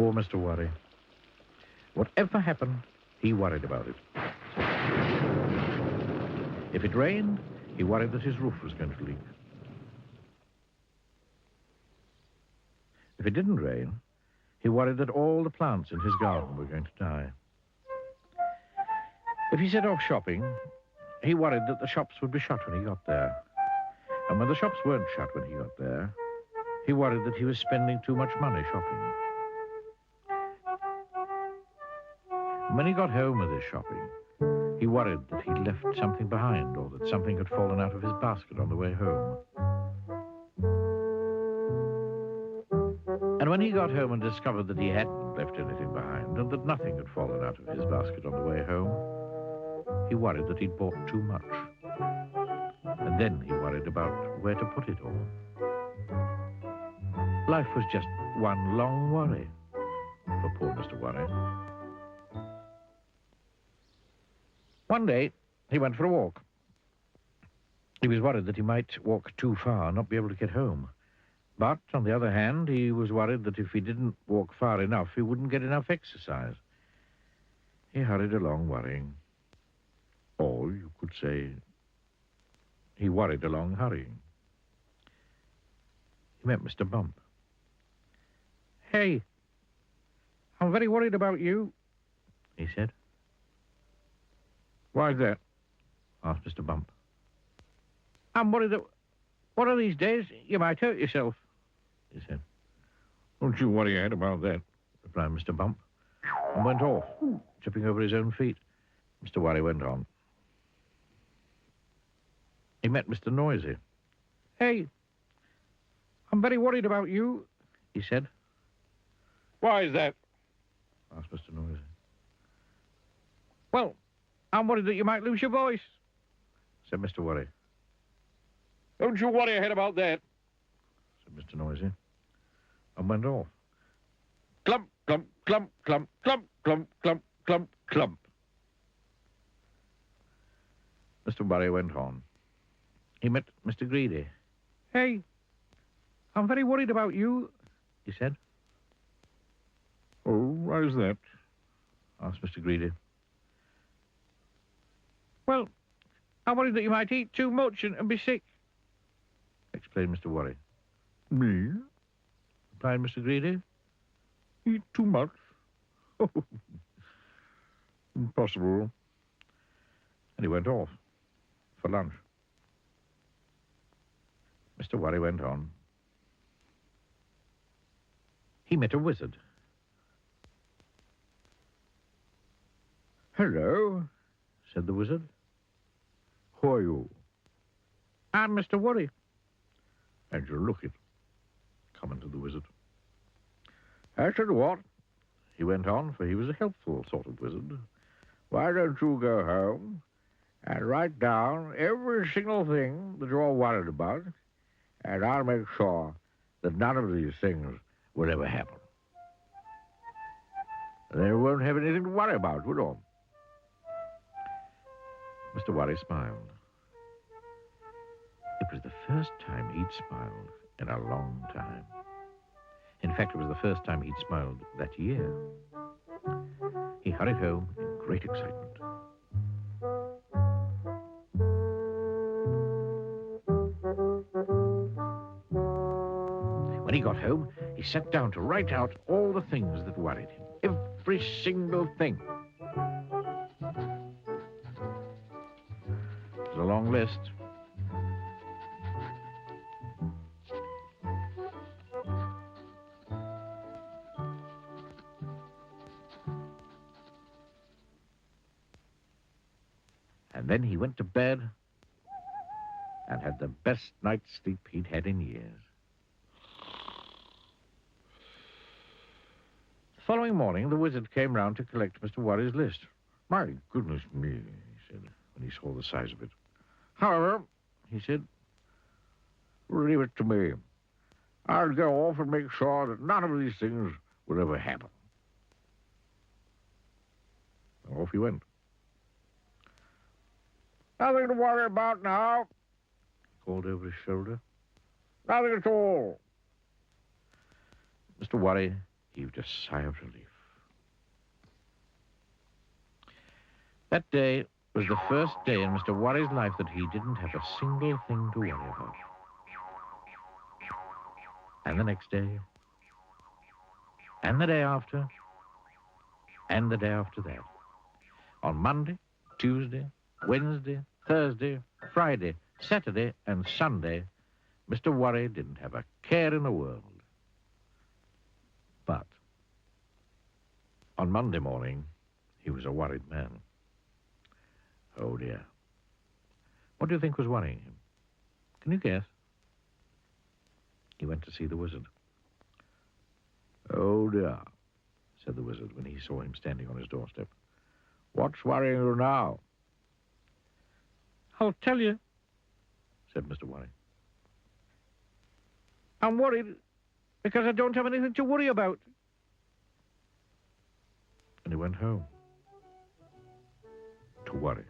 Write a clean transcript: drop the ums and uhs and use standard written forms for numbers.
Poor Mr. Worry. Whatever happened, he worried about it. If it rained, he worried that his roof was going to leak. If it didn't rain, he worried that all the plants in his garden were going to die. If he set off shopping, he worried that the shops would be shut when he got there. And when the shops weren't shut when he got there, he worried that he was spending too much money shopping. When he got home with his shopping, he worried that he'd left something behind or that something had fallen out of his basket on the way home. And when he got home and discovered that he hadn't left anything behind and that nothing had fallen out of his basket on the way home, he worried that he'd bought too much. And then he worried about where to put it all. Life was just one long worry for poor Mr. Worry. One day, he went for a walk. He was worried that he might walk too far and not be able to get home. But, on the other hand, he was worried that if he didn't walk far enough, he wouldn't get enough exercise. He hurried along worrying. Or, you could say, he worried along hurrying. He met Mr. Bump. "Hey, I'm very worried about you," he said. "Why's that?" asked Mr. Bump. "I'm worried that one of these days you might hurt yourself," he said. "Don't you worry your head about that," replied Mr. Bump, and went off, tripping over his own feet. Mr. Worry went on. He met Mr. Noisy. "Hey, I'm very worried about you," he said. "Why is that?" asked Mr. Noisy. "Well, I'm worried that you might lose your voice," said Mr. Worry. "Don't you worry your head about that," said Mr. Noisy, and went off. Clump, clump, clump, clump, clump, clump, clump, clump, clump. Mr. Worry went on. He met Mr. Greedy. "Hey, I'm very worried about you," he said. "Oh, why is that?" asked Mr. Greedy. "Well, I'm worried that you might eat too much and be sick," explained Mr. Worry. "Me?" replied Mr. Greedy. "Eat too much? Oh, impossible." And he went off for lunch. Mr. Worry went on. He met a wizard. "Hello," said the wizard. "Who are you?" "I'm Mr. Worry." "And you look it," commented the wizard. "I tell you what," he went on, for he was a helpful sort of wizard. "Why don't you go home and write down every single thing that you're worried about, and I'll make sure that none of these things will ever happen. And then you won't have anything to worry about, will you?" Mr. Worry smiled. It was the first time he'd smiled in a long time. In fact, it was the first time he'd smiled that year. He hurried home in great excitement. When he got home, he sat down to write out all the things that worried him. Every single thing. It was a long list. And then he went to bed and had the best night's sleep he'd had in years. The following morning, the wizard came round to collect Mr. Worry's list. "My goodness me," he said, when he saw the size of it. "However," he said, "leave it to me. I'll go off and make sure that none of these things will ever happen." And off he went. "Nothing to worry about now," he called over his shoulder. "Nothing at all." Mr. Worry heaved a sigh of relief. That day was the first day in Mr. Worry's life that he didn't have a single thing to worry about. And the next day, and the day after, and the day after that. On Monday, Tuesday, Wednesday, Thursday, Friday, Saturday, and Sunday, Mr. Worry didn't have a care in the world. But on Monday morning, he was a worried man. Oh, dear. What do you think was worrying him? Can you guess? He went to see the wizard. Oh, dear, said the wizard when he saw him standing on his doorstep. What's worrying you now? I'll tell you, said Mr. Worry. I'm worried because I don't have anything to worry about. And he went home to worry.